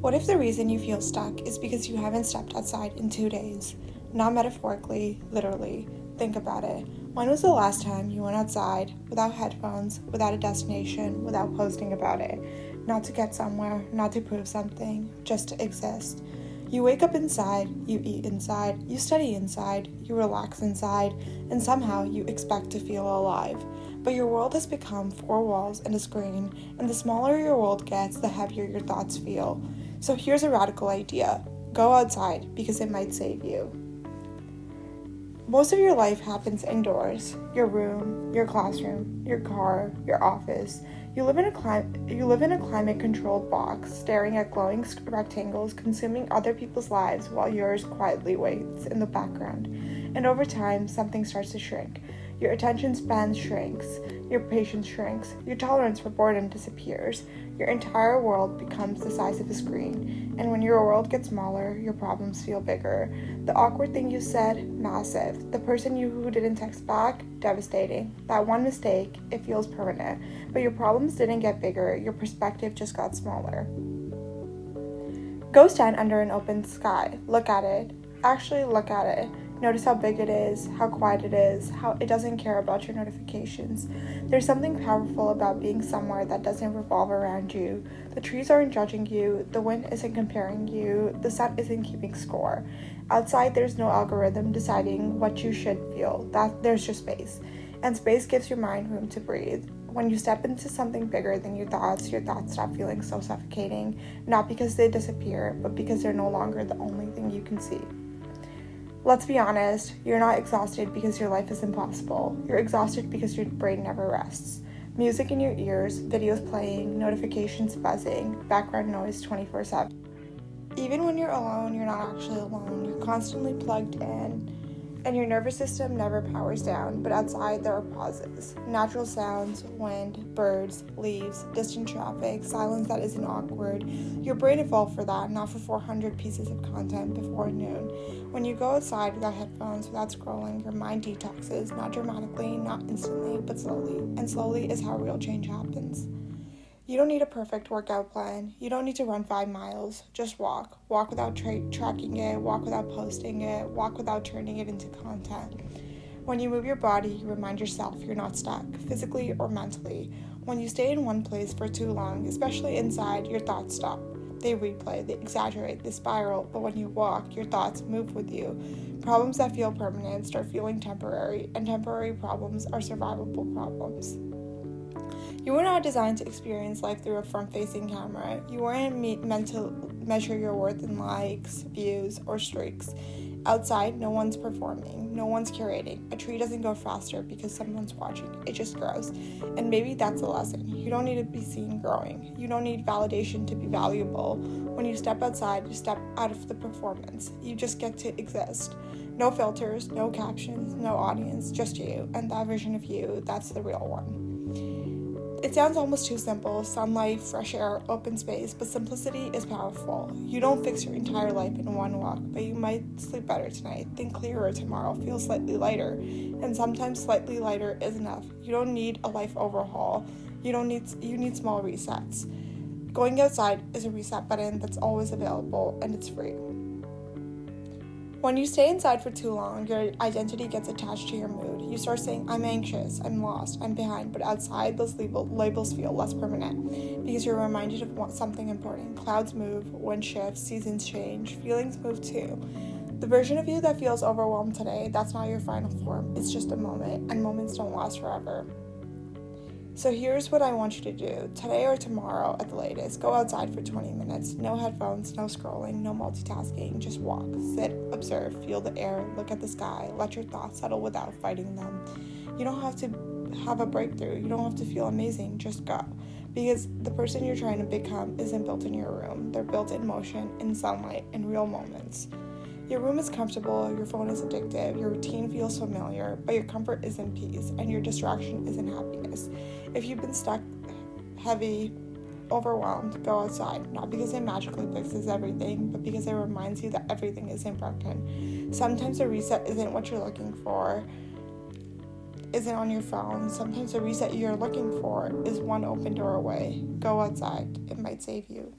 What if the reason you feel stuck is because you haven't stepped outside in 2 days? Not metaphorically, literally. Think about it. When was the last time you went outside without headphones, without a destination, without posting about it? Not to get somewhere, not to prove something, just to exist. You wake up inside, you eat inside, you study inside, you relax inside, and somehow you expect to feel alive. But your world has become 4 walls and a screen, and the smaller your world gets, the heavier your thoughts feel. So here's a radical idea. Go outside because it might save you. Most of your life happens indoors. Your room, your classroom, your car, your office. You live in a climate-controlled box, staring at glowing rectangles, consuming other people's lives while yours quietly waits in the background. And over time, something starts to shrink. Your attention span shrinks, your patience shrinks, your tolerance for boredom disappears, your entire world becomes the size of a screen, and when your world gets smaller, your problems feel bigger. The awkward thing you said, massive. The person who didn't text back, devastating. That one mistake, it feels permanent, but your problems didn't get bigger, your perspective just got smaller. Go stand under an open sky, look at it. Actually look at it. Notice how big it is, how quiet it is, how it doesn't care about your notifications. There's something powerful about being somewhere that doesn't revolve around you. The trees aren't judging you, the wind isn't comparing you, the sun isn't keeping score. Outside, there's no algorithm deciding what you should feel. There's just space. And space gives your mind room to breathe. When you step into something bigger than your thoughts stop feeling so suffocating, not because they disappear, but because they're no longer the only thing you can see. Let's be honest, you're not exhausted because your life is impossible. You're exhausted because your brain never rests. Music in your ears, videos playing, notifications buzzing, background noise 24/7. Even when you're alone, you're not actually alone. You're constantly plugged in, and your nervous system never powers down, but outside there are pauses. Natural sounds, wind, birds, leaves, distant traffic, silence that isn't awkward. Your brain evolved for that, not for 400 pieces of content before noon. When you go outside without headphones, without scrolling, your mind detoxes, not dramatically, not instantly, but slowly. And slowly is how real change happens. You don't need a perfect workout plan. You don't need to run 5 miles. Just walk. Walk without tracking it. Walk without posting it. Walk without turning it into content. When you move your body, you remind yourself you're not stuck, physically or mentally. When you stay in one place for too long, especially inside, your thoughts stop. They replay, they exaggerate, they spiral, but when you walk, your thoughts move with you. Problems that feel permanent start feeling temporary, and temporary problems are survivable problems. You were not designed to experience life through a front-facing camera. You weren't meant to measure your worth in likes, views, or streaks. Outside, no one's performing, no one's curating. A tree doesn't go faster because someone's watching. It just grows. And maybe that's a lesson. You don't need to be seen growing. You don't need validation to be valuable. When you step outside, you step out of the performance. You just get to exist. No filters, no captions, no audience, just you. And that version of you, that's the real one. It sounds almost too simple, sunlight, fresh air, open space, but simplicity is powerful. You don't fix your entire life in one walk, but you might sleep better tonight, think clearer tomorrow, feel slightly lighter, and sometimes slightly lighter is enough. You don't need a life overhaul. You need small resets. Going outside is a reset button that's always available, and it's free. When you stay inside for too long, your identity gets attached to your mood. You start saying, I'm anxious, I'm lost, I'm behind, but outside, those labels feel less permanent because you're reminded of something important. Clouds move, wind shifts, seasons change, feelings move too. The version of you that feels overwhelmed today, that's not your final form. It's just a moment, and moments don't last forever. So here's what I want you to do. Today or tomorrow at the latest, go outside for 20 minutes. No headphones, no scrolling, no multitasking. Just walk, sit, observe, feel the air, look at the sky. Let your thoughts settle without fighting them. You don't have to have a breakthrough. You don't have to feel amazing. Just go. Because the person you're trying to become isn't built in your room. They're built in motion, in sunlight, in real moments. Your room is comfortable, your phone is addictive, your routine feels familiar, but your comfort is in peace, and your distraction is in happiness. If you've been stuck, heavy, overwhelmed, go outside. Not because it magically fixes everything, but because it reminds you that everything is broken. Sometimes a reset isn't what you're looking for, isn't on your phone. Sometimes the reset you're looking for is one open door away. Go outside. It might save you.